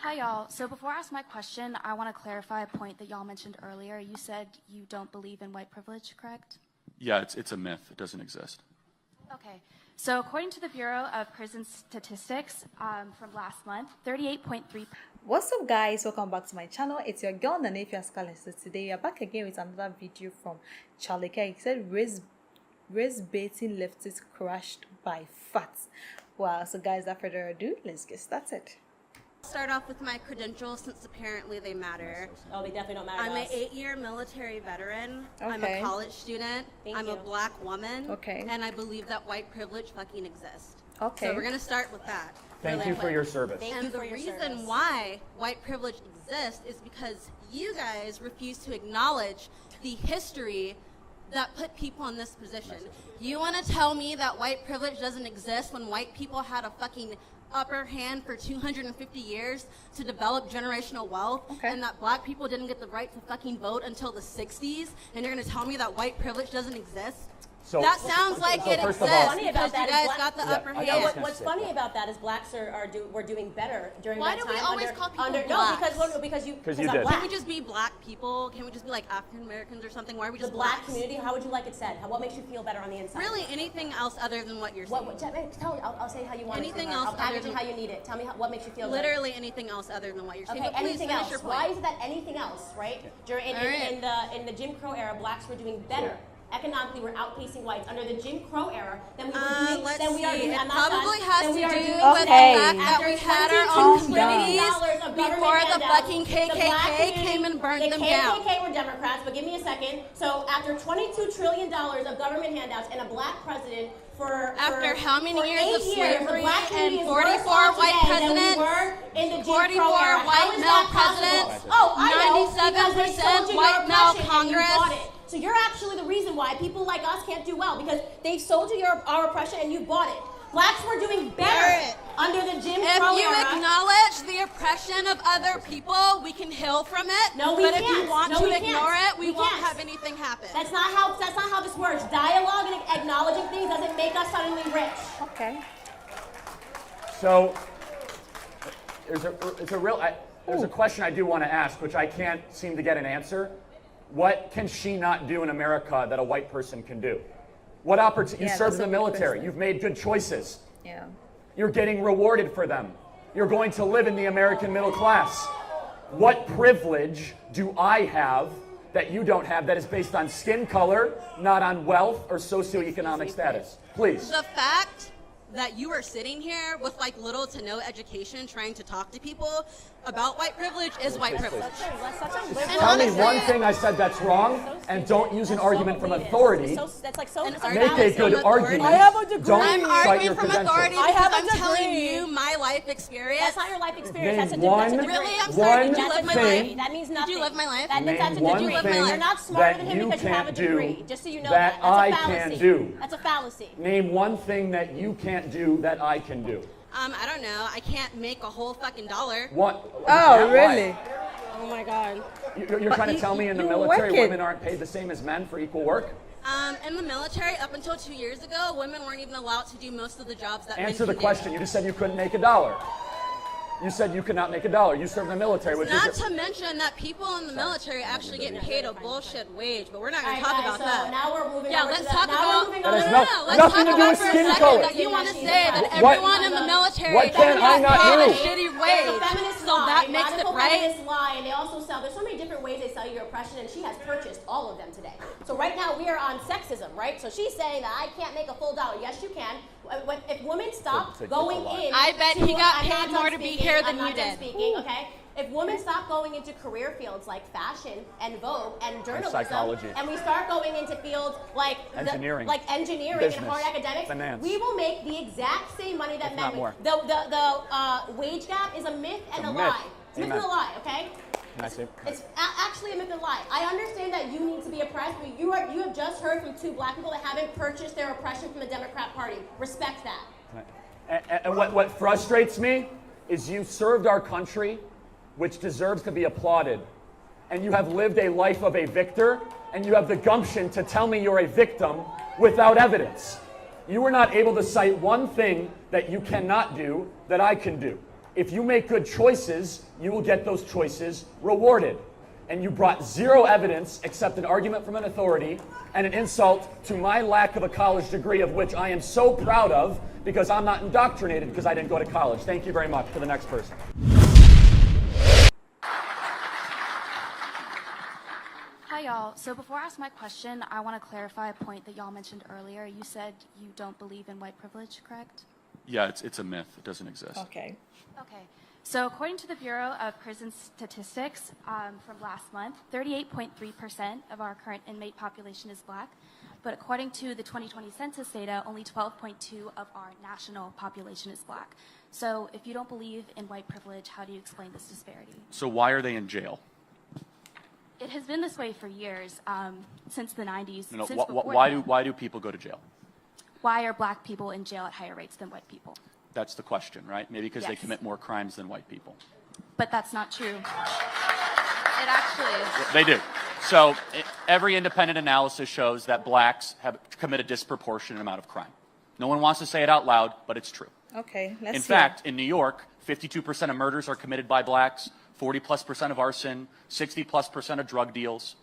Hi, y'all. So before I ask my question, I want to clarify a point that y'all mentioned earlier. You said you don't believe in white privilege, correct? Yeah, it's a myth. It doesn't exist. Okay. So according to the Bureau of Prison Statistics from last month, 38.3%. What's up, guys? Welcome back to my channel. It's your girl Nanefia Scarlett. So today we are back again with another video from Charlie Kirk. He said race baiting leftists crushed by fats. Wow. So guys, without further ado, let's get started. Start off with my credentials since apparently they matter. Oh, they definitely don't matter. I'm an 8-year military veteran. Okay. I'm a college student. I'm a black woman. Okay. And I believe that white privilege fucking exists. Okay. So we're going to start with that. Thank you for your service. And the reason why white privilege exists is because you guys refuse to acknowledge the history that put people in this position. You want to tell me that white privilege doesn't exist when white people had a fucking upper hand for 250 years to develop generational wealth, and that black people didn't get the right to fucking vote until the 60s, and you're going to tell me that white privilege doesn't exist? So, that sounds like it exists because you guys got the upper hand. What's funny about that is blacks we're doing better during that time. Why do we always call people blacks? No, because you did. Can we just be black people? Can we just be like African Americans or something? Why are we just the black blacks? community? How would you like it said? What makes you feel better on the inside? Really, anything else other than what you're saying? Tell me. I'll say how you want Anything it. else I'll package other it how you need it. Tell me what makes you feel literally anything else other than what you're saying. Okay, but please anything finish else. your point. Why is it that anything else, right? In the Jim Crow era, blacks were doing better. Economically, we're outpacing whites under the Jim Crow era than we were doing. Let's we are see. doing. It probably has to do with the Okay. fact that we had our own communities before the fucking KKK came and burned them down. The KKK were Democrats, but give me a second. So after $22 trillion of government handouts and a black president after how many years of slavery and 44 white presidents, 44 white male presidents, 97% white male Congress. So you're actually the reason why people like us can't do well, because they've sold you our oppression and you bought it. Blacks were doing better under the Jim Crow era. If you acknowledge the oppression of other people, we can heal from it. No, we can't. But if you want to ignore it, we won't have anything happen. That's not how this works. Dialogue and acknowledging things doesn't make us suddenly rich. Okay. So there's a question I do want to ask, which I can't seem to get an answer. What can she not do in America that a white person can do? What opportunity? You served in the military. You've made good choices. Yeah. You're getting rewarded for them. You're going to live in the American middle class. What privilege do I have that you don't have that is based on skin color, not on wealth or socioeconomic status? Please. The fact that you are sitting here with like little to no education trying to talk to people about white privilege is white privilege. Tell me one thing I said that's wrong, and don't use an argument from authority. Make a good argument. I have a degree. Don't I'm cite arguing your from credentials. authority because I'm telling you my life experience. That's not your life experience. Name That's a degree. Really? I'm sorry. Did you live my thing- life? That means nothing. Did you live my life? That means that's a Name one degree. thing You're not smarter than that him you because you have a can't do degree. Just so you know that That's I a fallacy. can do. That's a fallacy. Name one thing that you can't do that I can do. I don't know. I can't make a whole fucking dollar. What? Oh, really? Oh my god. You're trying to tell me in the military women aren't paid the same as men for equal work? In the military, up until 2 years ago, women weren't even allowed to do most of the jobs that men Answer the can question. do. You just said you couldn't make a dollar. You said you could not make a dollar. You served in the military. Which Not is to mention that people in the military actually get paid a bullshit wage, but we're not going to talk about that. Now we're moving Yeah, over let's to talk about. That has Let's nothing talk to do about with for a skin second color. that you want to say that What- everyone in the military what can I not paid a do? shitty wage, so that makes it right. Feminists lie, and they also sell. There's so many different ways they sell you your oppression, and she has purchased all of them today. So right now we are on sexism, right? So she's saying that I can't make a full dollar. Yes, you can. If women stop going in, I bet he got paid more to be here than you did. Okay. If women stop going into career fields like fashion and Vogue and journalism, psychology. and we start going into fields like engineering, and hard business, academics, finance, we will make the exact same money that if men not more. make. The wage gap is a myth and a lie. It's a myth and a lie. Okay. Can I say? It's actually a myth and a lie. I understand that you need to be oppressed, but you have just heard from 2 black people that haven't purchased their oppression from the Democrat Party. Respect that. And what frustrates me is you served our country, which deserves to be applauded, and you have lived a life of a victor, and you have the gumption to tell me you're a victim without evidence. You were not able to cite one thing that you cannot do that I can do. If you make good choices, you will get those choices rewarded. And you brought zero evidence except an argument from an authority and an insult to my lack of a college degree, of which I am so proud of because I'm not indoctrinated because I didn't go to college. Thank you very much. For the next person. Hi, y'all. So before I ask my question, I want to clarify a point that y'all mentioned earlier. You said you don't believe in white privilege, correct? Yeah, it's a myth. It doesn't exist. Okay. Okay. So according to the Bureau of Prison Statistics from last month, 38.3% of our current inmate population is black. But according to the 2020 census data, only 12.2% of our national population is black. So if you don't believe in white privilege, how do you explain this disparity? So why are they in jail? It has been this way for years, since the 90s. No, since why do people go to jail? Why are black people in jail at higher rates than white people? That's the question, right? Maybe because they Yes. commit more crimes than white people. But that's not true. It actually is. They do. So every independent analysis shows that blacks have commit a disproportionate amount of crime. No one wants to say it out loud, but it's true. Okay, let's In hear. fact, in New York, 52% of murders are committed by blacks, 40+% of arson, 60+% of drug deals.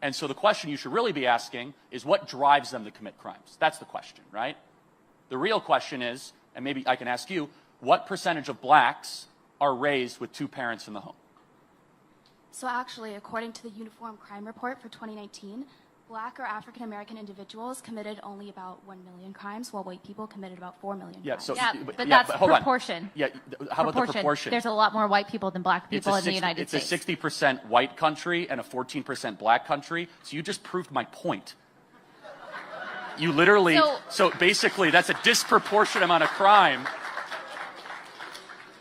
And so the question you should really be asking is what drives them to commit crimes? That's the question, right? The real question is, and maybe I can ask you, what percentage of blacks are raised with two parents in the home? So actually, according to the Uniform Crime Report for 2019, black or African American individuals committed only about 1 million crimes, while white people committed about 4 million Yeah, crimes. so, Yeah, but that's hold on. proportion. Yeah, how about the proportion? There's a lot more white people than black It's people a in the 60 United it's States. a 60% white country and a 14% black country. So you just proved my point. You literally, so basically that's a disproportionate amount of crime.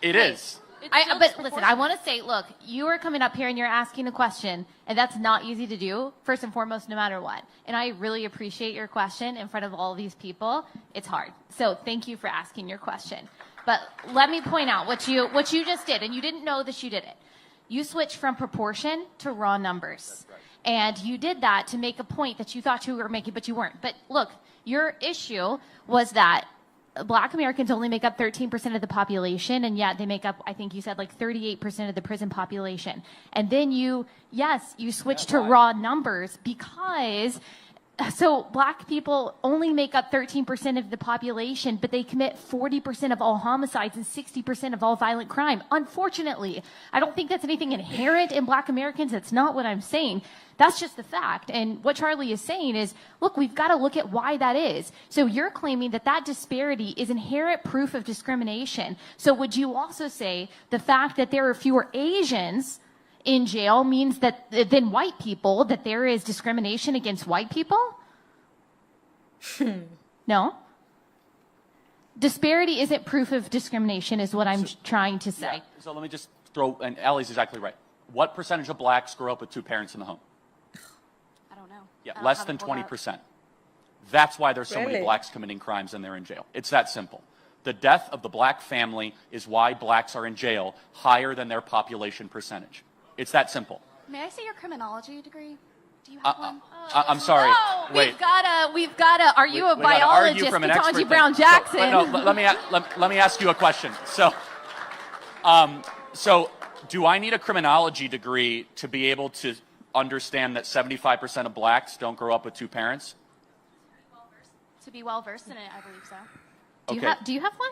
It is. But listen, I want to say, look, you are coming up here and you're asking a question, and that's not easy to do, first and foremost, no matter what. And I really appreciate your question in front of all these people. It's hard. So thank you for asking your question. But let me point out what you just did, and you didn't know that you did it. You switched from proportion to raw numbers. And you did that to make a point that you thought you were making, but you weren't. But look, your issue was that black Americans only make up 13% of the population, and yet they make up, I think you said, like 38% of the prison population. And then you switched to raw numbers because, so black people only make up 13% of the population, but they commit 40% of all homicides and 60% of all violent crime. Unfortunately, I don't think that's anything inherent in black Americans. That's not what I'm saying. That's just the fact. And what Charlie is saying is, look, we've got to look at why that is. So you're claiming that that disparity is inherent proof of discrimination. So would you also say the fact that there are fewer Asians in jail means that than white people, that there is discrimination against white people? No? Disparity isn't proof of discrimination is what I'm trying to say. Yeah. So let me just throw, and Allie's exactly right. What percentage of blacks grow up with two parents in the home? I don't know. Yeah, I don't less have than it pulled up. 20%. That's why there's so many Really? blacks committing crimes and they're in jail. It's that simple. The death of the black family is why blacks are in jail higher than their population percentage. It's that simple. May I see your criminology degree? Do you have one? I'm sorry. Oh, Wait. we've gotta, are you a We gotta argue biologist, from an Ketanji expert Brown thing. Jackson? So, no, let me ask you a question. So do I need a criminology degree to be able to understand that 75% of blacks don't grow up with two parents? To be well versed in it, I believe so. Okay. Do you have one?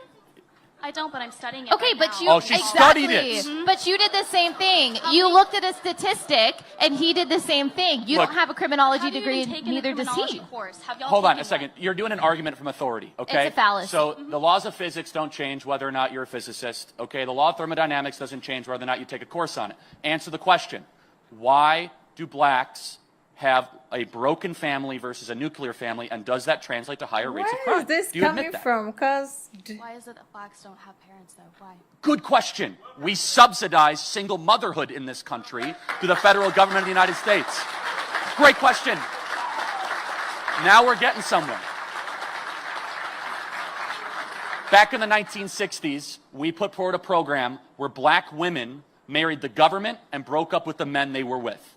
I don't, but I'm studying it. Okay, right but now. you Oh, she exactly. studied it. But you did the same thing. You looked at a statistic, and he did the same thing. You Look, don't have a criminology Have you degree, even taken neither a does criminology he. course? Have y'all Hold on taken a second. one? You're doing an argument from authority, okay? It's a fallacy. So the laws of physics don't change whether or not you're a physicist, okay? The law of thermodynamics doesn't change whether or not you take a course on it. Answer the question. Why do blacks have a broken family versus a nuclear family, and does that translate to higher rates of crime? Where is this Do you coming admit that? from? Because Why is it that blacks don't have parents, though? Why? Good question. We subsidize single motherhood in this country through the federal government of the United States. Great question. Now we're getting somewhere. Back in the 1960s, we put forward a program where black women married the government and broke up with the men they were with.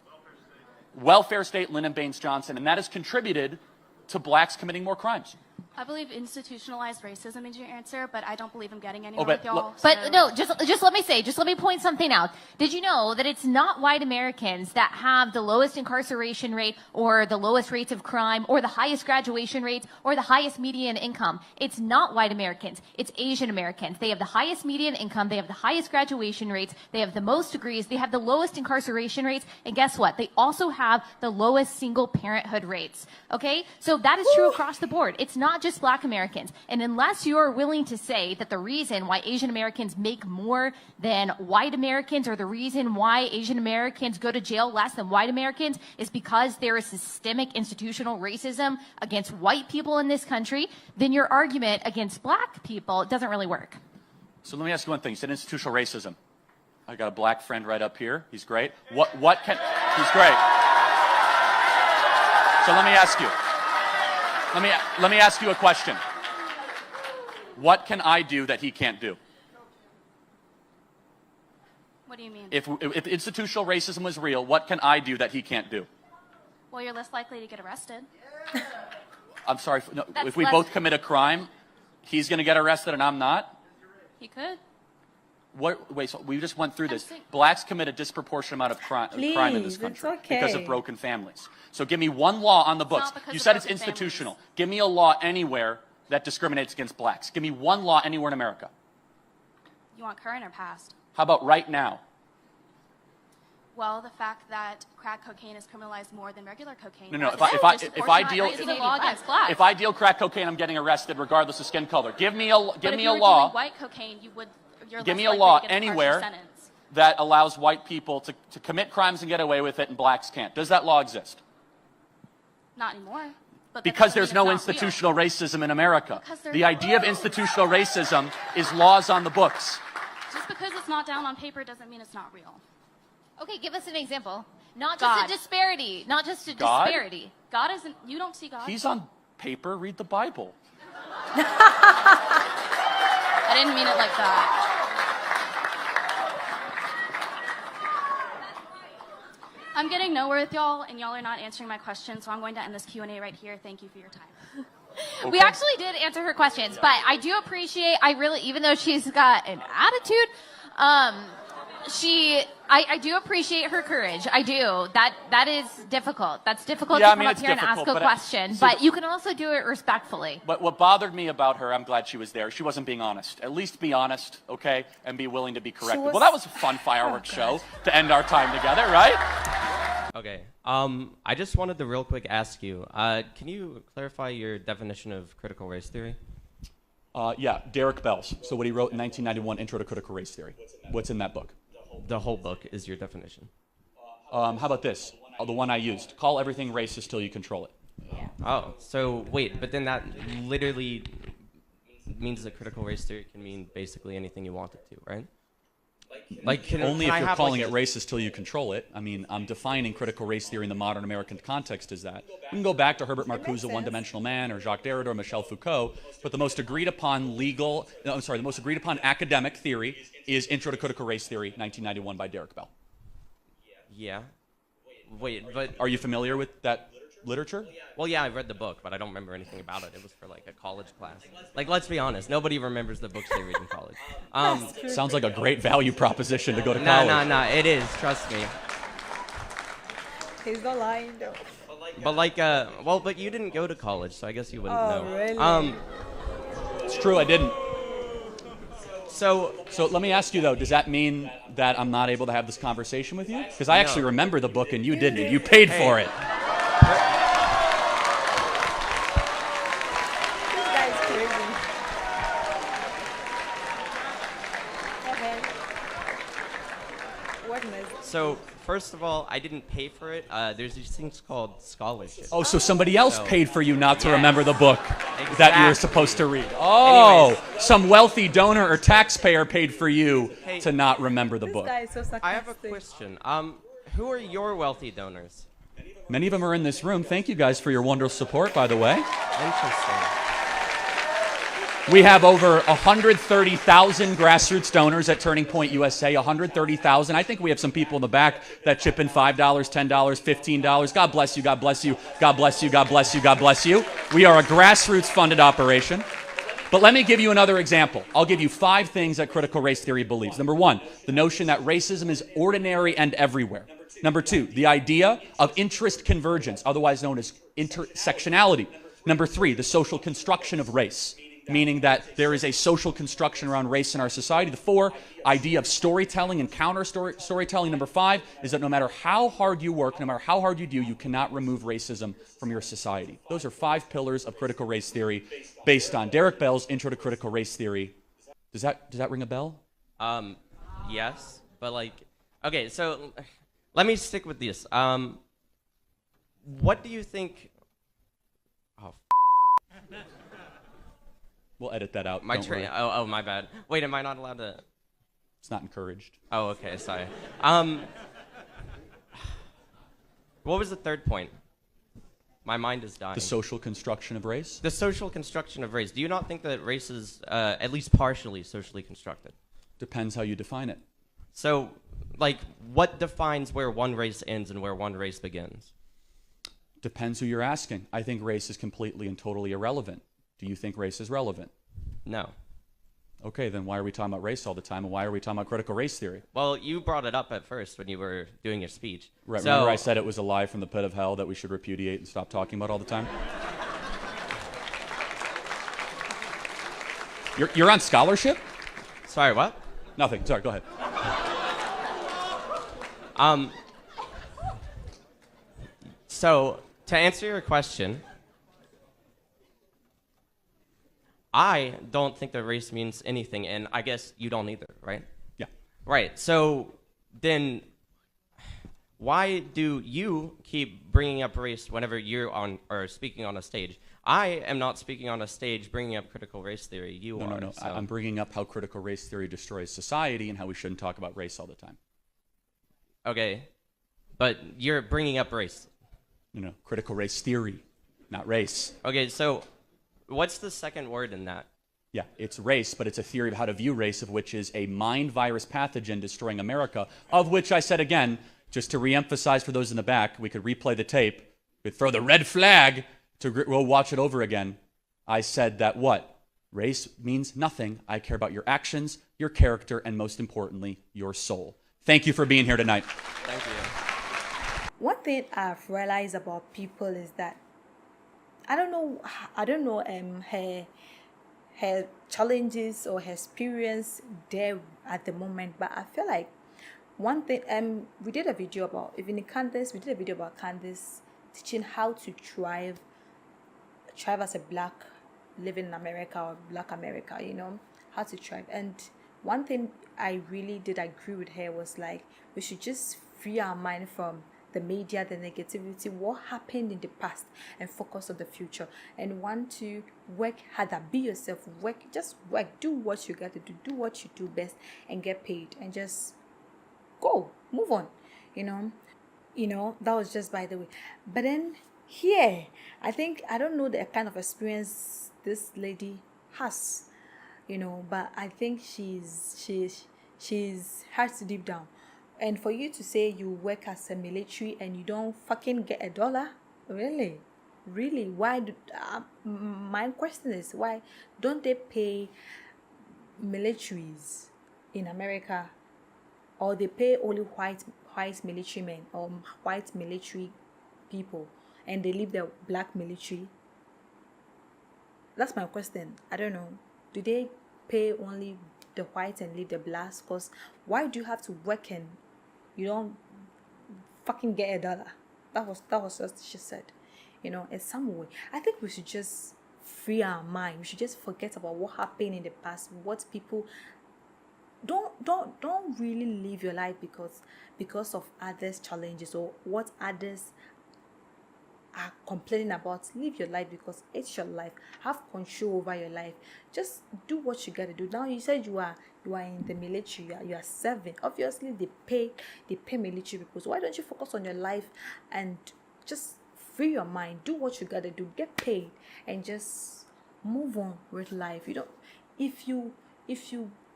Welfare state, Lyndon Baines Johnson, and that has contributed to blacks committing more crimes. I believe institutionalized racism is your answer, but I don't believe I'm getting anywhere with y'all. But no, just let me point something out. Did you know that it's not white Americans that have the lowest incarceration rate or the lowest rates of crime or the highest graduation rates or the highest median income? It's not white Americans. It's Asian Americans. They have the highest median income. They have the highest graduation rates. They have the most degrees. They have the lowest incarceration rates. And guess what? They also have the lowest single parenthood rates. Okay? So that is true across the board. It's not just black Americans. And unless you are willing to say that the reason why Asian Americans make more than white Americans or the reason why Asian Americans go to jail less than white Americans is because there is systemic institutional racism against white people in this country, then your argument against black people doesn't really work. So let me ask you one thing. You said institutional racism. I got a black friend right up here. He's great. He's great. So let me ask you. Let me ask you a question. What can I do that he can't do? What do you mean? If institutional racism was real, what can I do that he can't do? Well, you're less likely to get arrested. I'm sorry. No, if we both commit a crime, he's going to get arrested and I'm not? He could. Wait, so we just went through this. Blacks commit a disproportionate amount of crime in this country because of broken families. So give me one law on the books. You said it's institutional. Families. Give me a law anywhere that discriminates against blacks. Give me one law anywhere in America. You want current or past? How about right now? Well, the fact that crack cocaine is criminalized more than regular cocaine. No. It's If I deal crack cocaine, I'm getting arrested regardless of skin color. Give me a law. If you were dealing white cocaine, Give me a law anywhere that allows white people to commit crimes and get away with it and blacks can't. Does that law exist? Not anymore. But because there's no institutional racism in America. The idea of institutional racism is laws on the books. Just because it's not down on paper doesn't mean it's not real. Okay, give us an example. Not just a disparity. Not just a God? disparity. God isn't, you don't see God? He's on paper. Read the Bible. I didn't mean it like that. I'm getting nowhere with y'all, and y'all are not answering my question, so I'm going to end this Q&A right here. Thank you for your time. Okay. We actually did answer her questions, but I do appreciate, even though she's got an attitude, I do appreciate her courage. I do. That is difficult. That's difficult to come up here and ask a question, but you can also do it respectfully. But what bothered me about her, I'm glad she was there. She wasn't being honest. At least be honest, okay, and be willing to be corrected. Well, that was a fun fireworks show to end our time together, right? Okay. I just wanted to real quick ask you, can you clarify your definition of critical race theory? Yeah, Derek Bell's. So what he wrote in 1991, Intro to Critical Race Theory. What's in that book? The whole book is your definition. How about this? The one I used. Call everything racist till you control it. Yeah. Oh, so wait, but then that literally means that critical race theory can mean basically anything you want it to, right? Only if you're calling it racist till you control it. I mean, I'm defining critical race theory in the modern American context as that. We can go back to Herbert Marcuse, One-Dimensional Man, or Jacques Derrida, or Michel Foucault, but the most agreed upon academic theory is Intro to Critical Race Theory, 1991 by Derek Bell. Yeah. Wait, but... Are you familiar with that literature? Well, yeah, I've read the book, but I don't remember anything about it. It was for, a college class. Let's be honest. Nobody remembers the books they read in college. Sounds like a great value proposition to go to college. No, it is. Trust me. He's not lying, though. But but you didn't go to college, so I guess you wouldn't know. Really? It's true, I didn't. So let me ask you, though, does that mean that I'm not able to have this conversation with you? Because I actually remember the book and you didn't, and you paid for it. This guy's crazy. Okay. What next? So, first of all, I didn't pay for it. There's these things called scholarships. Oh, so somebody else paid for you not to remember the book that you were supposed to read. Oh, anyways, some wealthy donor or taxpayer paid for you to not remember the book. This guy is so sarcastic. I have a question. Who are your wealthy donors? Many of them are in this room. Thank you guys for your wonderful support, by the way. Interesting. We have over 130,000 grassroots donors at Turning Point USA, 130,000. I think we have some people in the back that chip in $5, $10, $15. God bless you, God bless you, God bless you, God bless you, God bless you. We are a grassroots funded operation. But let me give you another example. I'll give you 5 things that critical race theory believes. Number 1, the notion that racism is ordinary and everywhere. Number 2, the idea of interest convergence, otherwise known as intersectionality. Number 3, the social construction of race, meaning that there is a social construction around race in our society. The 4, idea of storytelling and storytelling. Number 5 is that no matter how hard you work, no matter how hard you do, you cannot remove racism from your society. Those are 5 pillars of critical race theory based on Derek Bell's Intro to Critical Race Theory. Does that ring a bell? Yes, but like, okay, so let me stick with this. What do you think? Oh, We'll edit that out. my train. Oh, my bad. Wait, am I not allowed to? It's not encouraged. Oh, okay, sorry. What was the third point? My mind is dying. The social construction of race? The social construction of race. Do you not think that race is at least partially socially constructed? Depends how you define it. So, like, what defines where one race ends and where one race begins? Depends who you're asking. I think race is completely and totally irrelevant. Do you think race is relevant? No. Okay, then why are we talking about race all the time, and why are we talking about critical race theory? Well, you brought it up at first when you were doing your speech. Right, so, remember I said it was a lie from the pit of hell that we should repudiate and stop talking about all the time? You're on scholarship? Sorry, what? Nothing, sorry, go ahead. So, to answer your question, I don't think that race means anything, and I guess you don't either, right? Yeah. Right, so then why do you keep bringing up race whenever you're on or speaking on a stage? I am not speaking on a stage bringing up critical race theory. You are. No. So. I'm bringing up how critical race theory destroys society and how we shouldn't talk about race all the time. Okay, but you're bringing up race. No, critical race theory, not race. Okay, so what's the second word in that? Yeah, it's race, but it's a theory of how to view race, of which is a mind virus pathogen destroying America, of which I said again, just to reemphasize for those in the back, we could replay the tape, we'd throw the red flag, we'll watch it over again. I said that what? Race means nothing. I care about your actions, your character, and most importantly, your soul. Thank you for being here tonight. Thank you. One thing I've realized about people is that I don't know her challenges or her experience there at the moment, but I feel like one thing we did a video about Candace teaching how to thrive as a black living in America or black America, how to thrive. And one thing I really did agree with her was like we should just free our mind from the media, the negativity, what happened in the past, and focus on the future. And want to work harder, be yourself, work, do what you got to do what you do best, and get paid, and just go, move on. That was just by the way. But then here, I don't know the kind of experience this lady has, but I think she's hurts deep down. And for you to say you work as a military and you don't fucking get $1, really? Why? My question is, why don't they pay militaries in America, or they pay only white military men or white military people, and they leave the black military? That's my question. I don't know. Do they pay only the white and leave the blacks? Because why do you have to work and you don't fucking get $1? That was what she said. In some way, I think we should just free our mind. We should just forget about what happened in the past. What people don't really live your life because of others' challenges or what others are complaining about. Live your life because it's your life. Have control over your life. Just do what you gotta do. Now you said you are in the military, you are serving. Obviously they pay military people. So why don't you focus on your life and just free your mind, do what you gotta do, get paid, and just move on with life. if you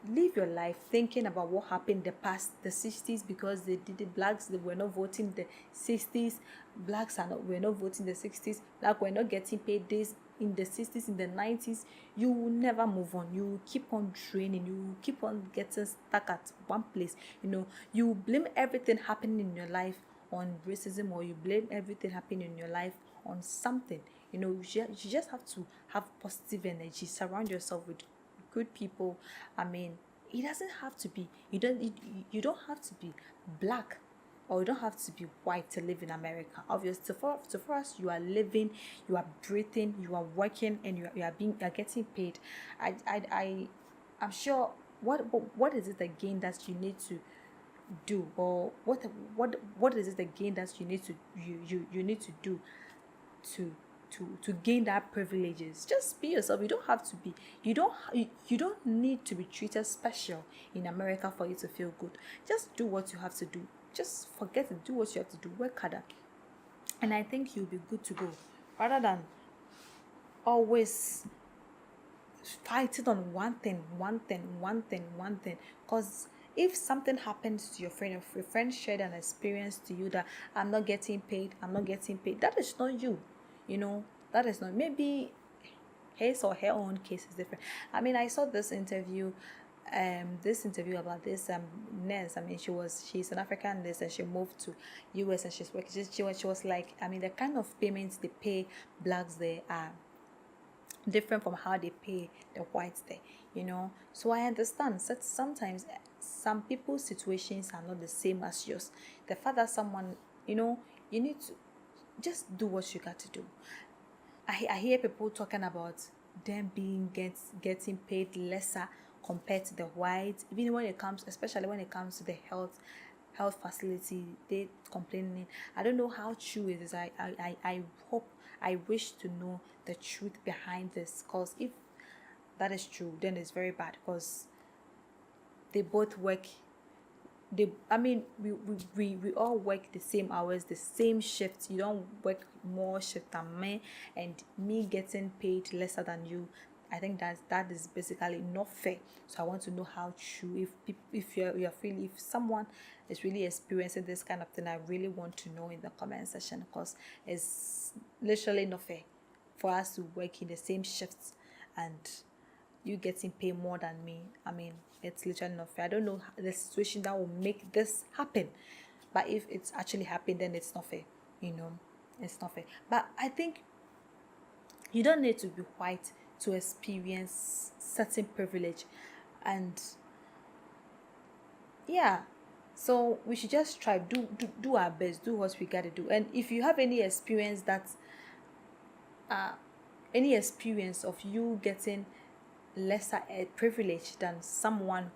live your life thinking about what happened the past, the 60s, because they did it, blacks, they were not voting the 60s, blacks were not voting the 60s, black were not getting paid this in the 60s, in the 90s, you will never move on. You will keep on draining, you will keep on getting stuck at one place. You blame everything happening in your life on racism, or you blame everything happening in your life on something. You just have to have positive energy, surround yourself with good people. I mean, it doesn't have to be, you don't have to be black, or you don't have to be white to live in America. Obviously, for us, you are living, you are breathing, you are working, and you are getting paid. I'm sure, what is it again that you need to do, or what is it again that you need to you need to do to gain that privileges? Just be yourself. You don't have to be, you don't need to be treated special in America for you to feel good. Just do what you have to do. Just forget it, do what you have to do, work harder, and I think you'll be good to go, rather than always fighting on one thing. Because if something happens to your friend, if your friend shared an experience to you that I'm not getting paid, that is not you. That is not, maybe his or her own case is different. I mean, I saw this interview about this nurse. I mean, she's an African nurse, and she moved to US, and she's working. She was like, I mean, the kind of payments they pay blacks there are different from how they pay the whites there. So I understand that sometimes some people's situations are not the same as yours. The fact that someone, you need to just do what you got to do. I hear people talking about them getting paid lesser compared to the whites, even especially when it comes to the health facility, they complaining. I don't know how true it is. I wish to know the truth behind this, because if that is true, then it's very bad, because they both work. We all work the same hours, the same shifts. You don't work more shift than me, and me getting paid lesser than you. I think that is basically not fair. So I want to know how true, if someone is really experiencing this kind of thing, I really want to know in the comment section, because it's literally not fair for us to work in the same shifts and you getting paid more than me. I mean, it's literally not fair. I don't know the situation that will make this happen, but if it's actually happened, then it's not fair. It's not fair. But I think you don't need to be white to experience certain privilege, and yeah, so we should just try, do our best, do what we gotta do. And if you have any experience of you getting lesser privilege than someone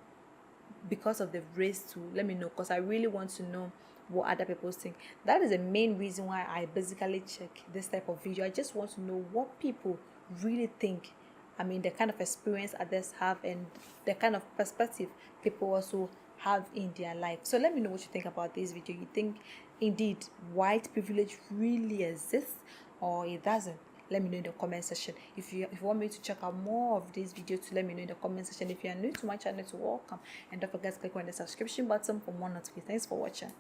because of the race, to let me know, because I really want to know what other people think. That is the main reason why I basically check this type of video. I just want to know what people really think. I mean, the kind of experience others have, and the kind of perspective people also have in their life. So let me know what you think about this video. You think indeed white privilege really exists, or it doesn't? Let me know in the comment section. If you want me to check out more of this video, to let me know in the comment section. If you are new to my channel, to welcome, and don't forget to click on the subscription button for more notifications. Thanks for watching.